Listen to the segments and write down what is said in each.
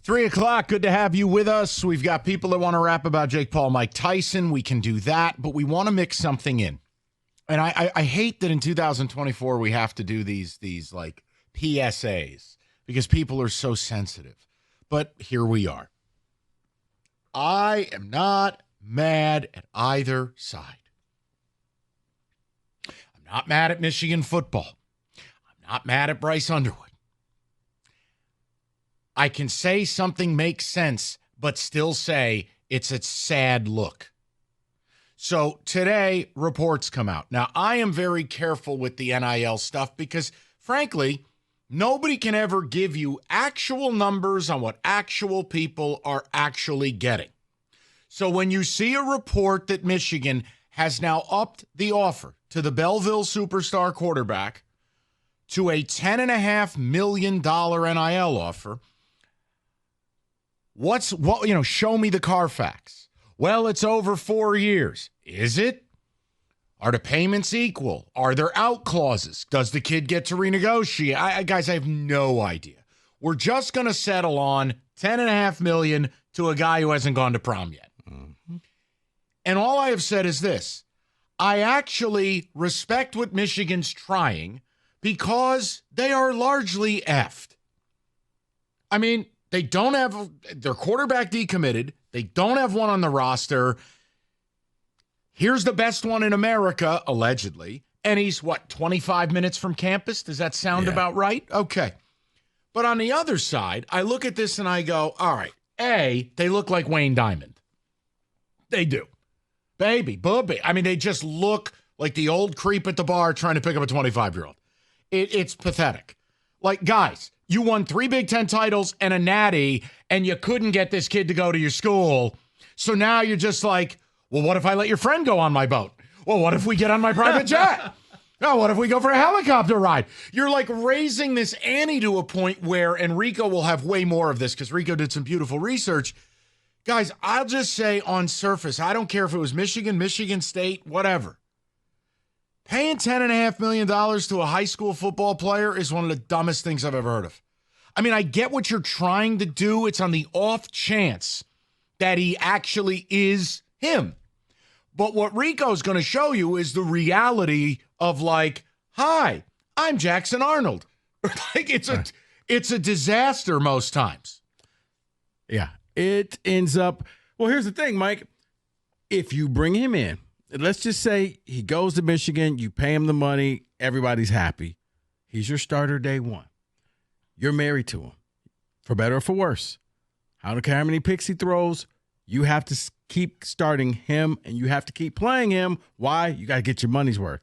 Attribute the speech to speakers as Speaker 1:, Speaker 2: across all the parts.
Speaker 1: 3 o'clock, good to have you with us. We've got people that want to rap about Jake Paul, Mike Tyson. We can do that, but we want to mix something in. And I hate that in 2024 we have to do these like PSAs because people are so sensitive. But here we are. I am not mad at either side. I'm not mad at Michigan football. I'm not mad at Bryce Underwood. I can say something makes sense, but still say it's a sad look. So today, reports come out. Now, I am very careful with the NIL stuff because, frankly, nobody can ever give you actual numbers on what actual people are actually getting. So when you see a report that Michigan has now upped the offer to the Belleville superstar quarterback to a $10.5 million NIL offer, show me the Carfax. Well, it's over 4 years. Is it? Are the payments equal? Are there out clauses? Does the kid get to renegotiate? Guys, I have no idea. We're just going to settle on $10.5 million to a guy who hasn't gone to prom yet. Mm-hmm. And all I have said is this. I actually respect what Michigan's trying because they are largely effed. I mean, they don't have their quarterback decommitted. They don't have one on the roster. Here's the best one in America, allegedly. And he's, 25 minutes from campus? Does that sound about right? Okay. But on the other side, I look at this and I go, all right, A, they look like Wayne Diamond. They do. Baby, booby. I mean, they just look like the old creep at the bar trying to pick up a 25-year-old. It's pathetic. Like, guys, you won 3 Big Ten titles and a natty, and you couldn't get this kid to go to your school. So now you're just like, well, what if I let your friend go on my boat? Well, what if we get on my private jet? Oh, what if we go for a helicopter ride? You're like raising this ante to a point where, and Rico will have way more of this because Rico did some beautiful research. Guys, I'll just say on surface, I don't care if it was Michigan, Michigan State, whatever. Paying $10.5 million to a high school football player is one of the dumbest things I've ever heard of. I mean, I get what you're trying to do. It's on the off chance that he actually is him. But what Rico's going to show you is the reality of like, hi, I'm Jackson Arnold. Like it's a disaster most times.
Speaker 2: Yeah, it ends up. Well, here's the thing, Mike. If you bring him in, let's just say he goes to Michigan, you pay him the money, everybody's happy. He's your starter day one. You're married to him, for better or for worse. I don't care how many picks he throws. You have to keep starting him, and you have to keep playing him. Why? You got to get your money's worth.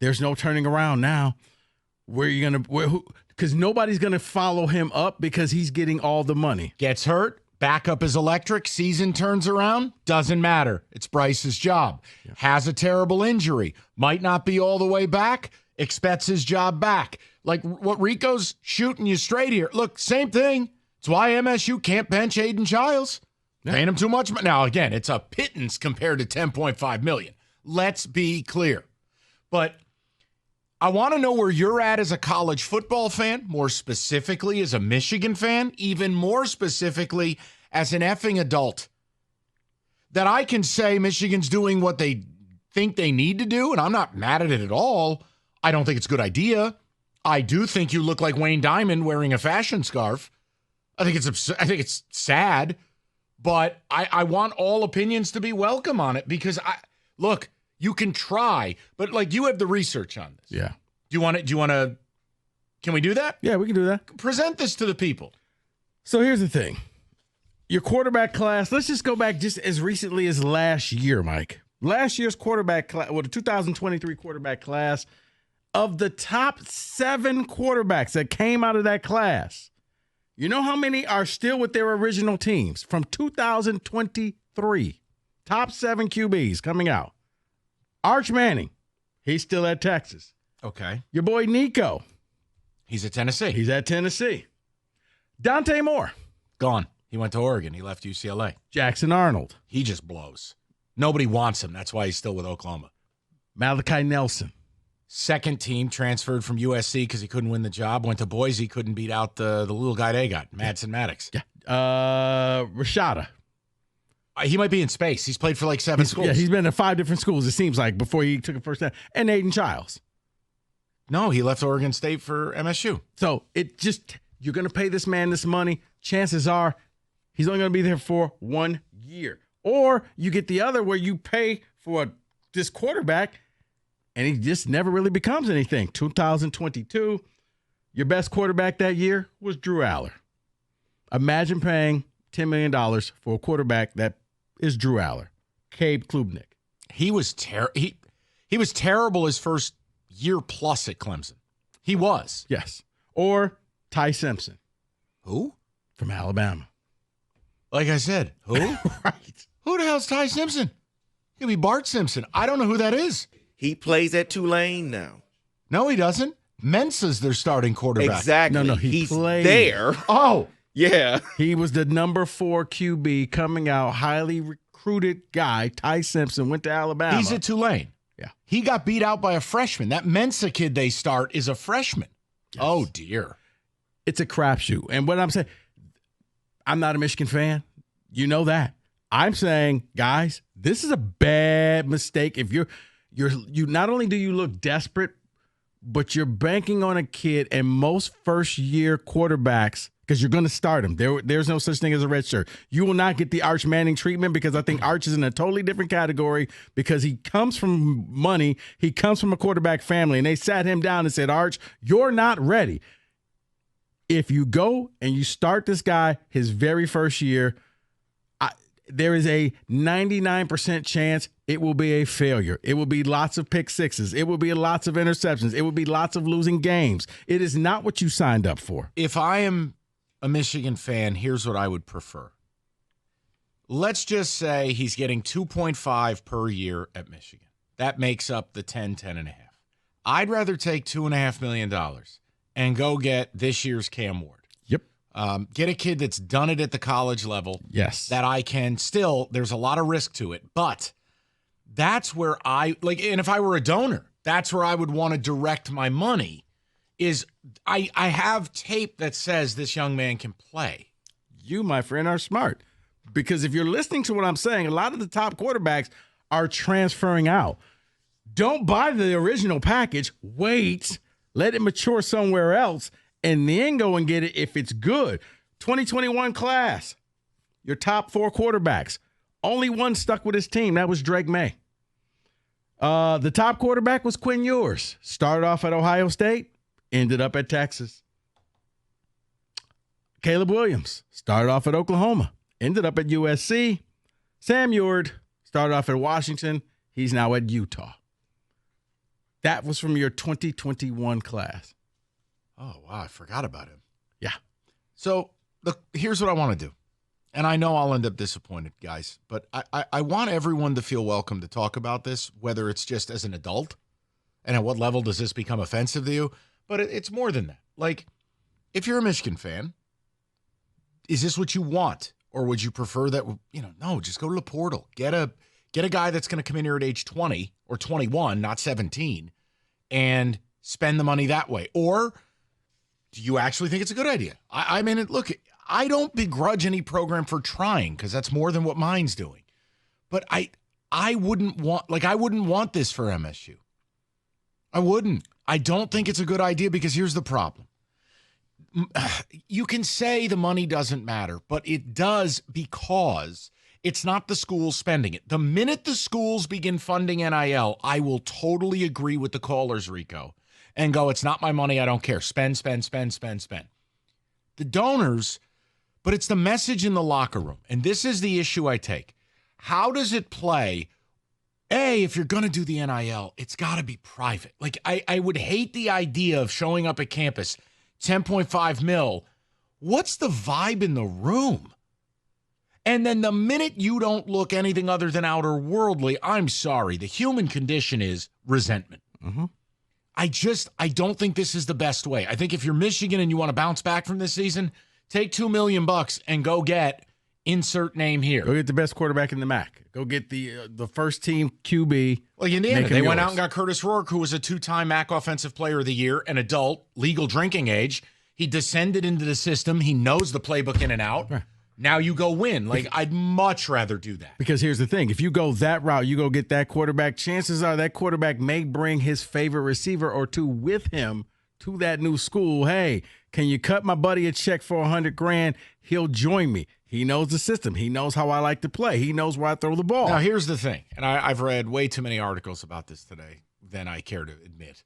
Speaker 2: There's no turning around now. Where are you going to – because nobody's going to follow him up because he's getting all the money.
Speaker 1: Gets hurt. Backup is electric. Season turns around. Doesn't matter. It's Bryce's job. Yeah. Has a terrible injury. Might not be all the way back. Expects his job back. Like what Rico's shooting you straight here. Look, same thing. It's why MSU can't bench Aiden Childs. Yeah. Paying him too much. Now, again, it's a pittance compared to $10.5 million. Let's be clear. But I want to know where you're at as a college football fan, more specifically as a Michigan fan, even more specifically as an effing adult. That I can say Michigan's doing what they think they need to do, and I'm not mad at it at all. I don't think it's a good idea. I do think you look like Wayne Diamond wearing a fashion scarf. I think it's sad. But I want all opinions to be welcome on it because look, you can try, but like you have the research on this.
Speaker 2: Yeah.
Speaker 1: Do you want to? Can we do that?
Speaker 2: Yeah, we can do that.
Speaker 1: Present this to the people.
Speaker 2: So here's the thing. Your quarterback class, let's just go back just as recently as last year, Mike. Last year's quarterback class, the 2023 quarterback class, of the top 7 quarterbacks that came out of that class, you know how many are still with their original teams from 2023? Top 7 QBs coming out. Arch Manning, he's still at Texas.
Speaker 1: Okay.
Speaker 2: Your boy Nico.
Speaker 1: He's at Tennessee.
Speaker 2: He's at Tennessee. Dante Moore.
Speaker 1: Gone. He went to Oregon. He left UCLA.
Speaker 2: Jackson Arnold.
Speaker 1: He just blows. Nobody wants him. That's why he's still with Oklahoma.
Speaker 2: Malachi Nelson.
Speaker 1: Second team transferred from USC because he couldn't win the job. Went to Boise, couldn't beat out the little guy they got, Madsen Maddox.
Speaker 2: Yeah. Rashada.
Speaker 1: He might be in space. He's played for like 7 schools.
Speaker 2: Yeah, he's been at 5 different schools, it seems like, before he took a first down. And Aiden Childs.
Speaker 1: No, he left Oregon State for MSU.
Speaker 2: So you're going to pay this man this money. Chances are he's only going to be there for 1 year. Or you get the other where you pay for this quarterback and he just never really becomes anything. 2022, your best quarterback that year was Drew Aller. Imagine paying $10 million for a quarterback that is Drew Aller. Cabe Klubnik.
Speaker 1: He was he was terrible his first year plus at Clemson. He was.
Speaker 2: Yes. Or Ty Simpson.
Speaker 1: Who?
Speaker 2: From Alabama.
Speaker 1: Like I said, who?
Speaker 2: Right.
Speaker 1: Who the hell's Ty Simpson? It could be Bart Simpson. I don't know who that is.
Speaker 3: He plays at Tulane now.
Speaker 1: No, he doesn't. Mensa's their starting quarterback.
Speaker 3: Exactly.
Speaker 2: No,
Speaker 3: he's
Speaker 2: played
Speaker 3: there.
Speaker 1: Oh.
Speaker 3: Yeah.
Speaker 2: He was the number 4 QB coming out, highly recruited guy. Ty Simpson went to Alabama.
Speaker 1: He's at Tulane.
Speaker 2: Yeah.
Speaker 1: He got beat out by a freshman. That Mensa kid they start is a freshman. Yes. Oh, dear.
Speaker 2: It's a crapshoot. And what I'm saying, I'm not a Michigan fan. You know that. I'm saying, guys, this is a bad mistake. If you not only do you look desperate, but you're banking on a kid, and most first-year quarterbacks, because you're going to start him. There's no such thing as a red shirt. You will not get the Arch Manning treatment because I think Arch is in a totally different category because he comes from money. He comes from a quarterback family, and they sat him down and said, Arch, you're not ready. If you go and you start this guy his very first year, there is a 99% chance it will be a failure. It will be lots of pick sixes. It will be lots of interceptions. It will be lots of losing games. It is not what you signed up for.
Speaker 1: If I am a Michigan fan, here's what I would prefer. Let's just say he's getting 2.5 per year at Michigan. That makes up the 10 and a half. I'd rather take $2.5 million and go get this year's Cam Ward.
Speaker 2: Yep.
Speaker 1: Get a kid that's done it at the college level.
Speaker 2: Yes.
Speaker 1: That I can still, there's a lot of risk to it, but that's where and if I were a donor, that's where I would want to direct my money is I have tape that says this young man can play.
Speaker 2: You, my friend, are smart because if you're listening to what I'm saying, a lot of the top quarterbacks are transferring out. Don't buy the original package. Wait, let it mature somewhere else, and then go and get it if it's good. 2021 class, your top 4 quarterbacks. Only one stuck with his team. That was Drake May. The top quarterback was Quinn Ewers. Started off at Ohio State, ended up at Texas. Caleb Williams started off at Oklahoma, ended up at USC. Sam Eward started off at Washington. He's now at Utah. That was from your 2021 class.
Speaker 1: Oh, wow. I forgot about him.
Speaker 2: Yeah.
Speaker 1: So here's what I want to do. And I know I'll end up disappointed, guys, but I want everyone to feel welcome to talk about this, whether it's just as an adult and at what level does this become offensive to you. But it's more than that. Like, if you're a Michigan fan, is this what you want? Or would you prefer that, no, just go to the portal. Get a guy that's going to come in here at age 20 or 21, not 17, and spend the money that way. Or do you actually think it's a good idea? I mean, look, I don't begrudge any program for trying because that's more than what mine's doing. But I wouldn't want this for MSU. I wouldn't. I don't think it's a good idea because here's the problem. You can say the money doesn't matter, but it does because it's not the schools spending it. The minute the schools begin funding NIL, I will totally agree with the callers, Rico, and go, it's not my money, I don't care. Spend. The donors, but it's the message in the locker room. And this is the issue I take. How does it play? If you're going to do the NIL, it's got to be private. Like, I would hate the idea of showing up at campus, 10.5 mil. What's the vibe in the room? And then the minute you don't look anything other than outer worldly, I'm sorry, the human condition is resentment.
Speaker 2: Mm-hmm.
Speaker 1: I don't think this is the best way. I think if you're Michigan and you want to bounce back from this season, take $2 million and go get insert name here.
Speaker 2: Go get the best quarterback in the MAC. Go get the first team QB.
Speaker 1: Like Indiana, they went out and got Curtis Rourke, who was a 2-time MAC Offensive Player of the Year, an adult, legal drinking age. He descended into the system. He knows the playbook in and out. Now you go win. Like, I'd much rather do that.
Speaker 2: Because here's the thing. If you go that route, you go get that quarterback, chances are that quarterback may bring his favorite receiver or two with him to that new school. Hey, can you cut my buddy a check for $100,000? He'll join me. He knows the system. He knows how I like to play. He knows where I throw the ball.
Speaker 1: Now, here's the thing, and I've read way too many articles about this today than I care to admit.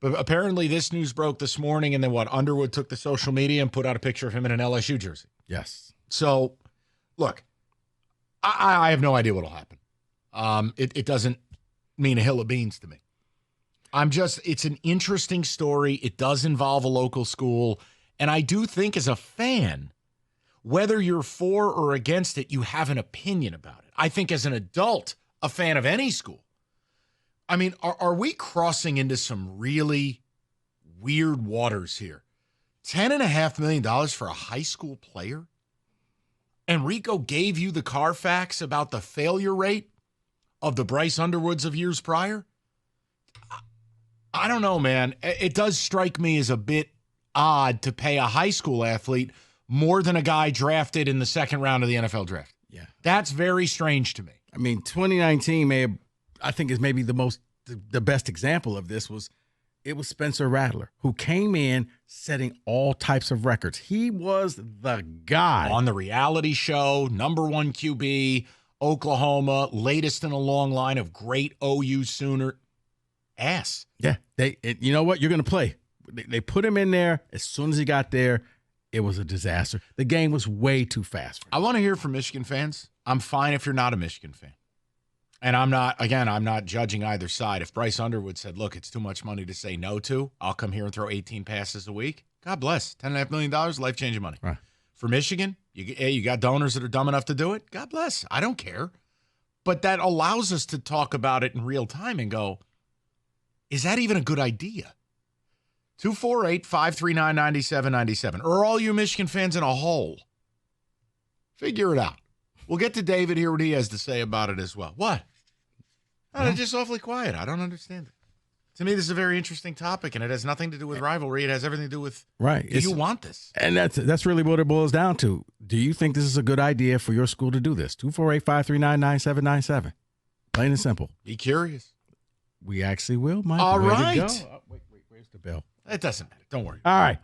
Speaker 1: But apparently this news broke this morning, and then Underwood took to social media and put out a picture of him in an LSU jersey.
Speaker 2: Yes.
Speaker 1: So, look, I have no idea what will happen. It doesn't mean a hill of beans to me. It's an interesting story. It does involve a local school. And I do think as a fan, whether you're for or against it, you have an opinion about it. I think as an adult, a fan of any school. I mean, are we crossing into some really weird waters here? $10.5 million for a high school player? And Rico gave you the Carfax about the failure rate of the Bryce Underwoods of years prior? I don't know, man. It does strike me as a bit odd to pay a high school athlete more than a guy drafted in the second round of the NFL draft.
Speaker 2: Yeah.
Speaker 1: That's very strange to me.
Speaker 2: I mean, 2019 I think is maybe the best example of this was Spencer Rattler, who came in setting all types of records. He was the guy.
Speaker 1: On the reality show, #1 QB, Oklahoma, latest in a long line of great OU Sooner. Ass.
Speaker 2: Yeah. You know what? You're going to play. They put him in there. As soon as he got there, it was a disaster. The game was way too fast for him.
Speaker 1: I want to hear from Michigan fans. I'm fine if you're not a Michigan fan. And I'm not judging either side. If Bryce Underwood said, look, it's too much money to say no to, I'll come here and throw 18 passes a week. God bless. $10.5 million, life-changing money.
Speaker 2: Right.
Speaker 1: For Michigan, you got donors that are dumb enough to do it. God bless. I don't care. But that allows us to talk about it in real time and go, is that even a good idea? 248-539-9797. Or all you Michigan fans in a hole. Figure it out. We'll get to David, hear what he has to say about it as well. What? Oh, they're just awfully quiet. I don't understand it. To me, this is a very interesting topic, and it has nothing to do with rivalry. It has everything to do with,
Speaker 2: right.
Speaker 1: Do you want this?
Speaker 2: And that's really what it boils down to. Do you think this is a good idea for your school to do this? 248-539-9797. Plain and simple.
Speaker 1: Be curious.
Speaker 2: We actually will, Mike.
Speaker 1: All right.
Speaker 2: Wait, where's the bell?
Speaker 1: It doesn't matter. Don't worry.
Speaker 2: All right.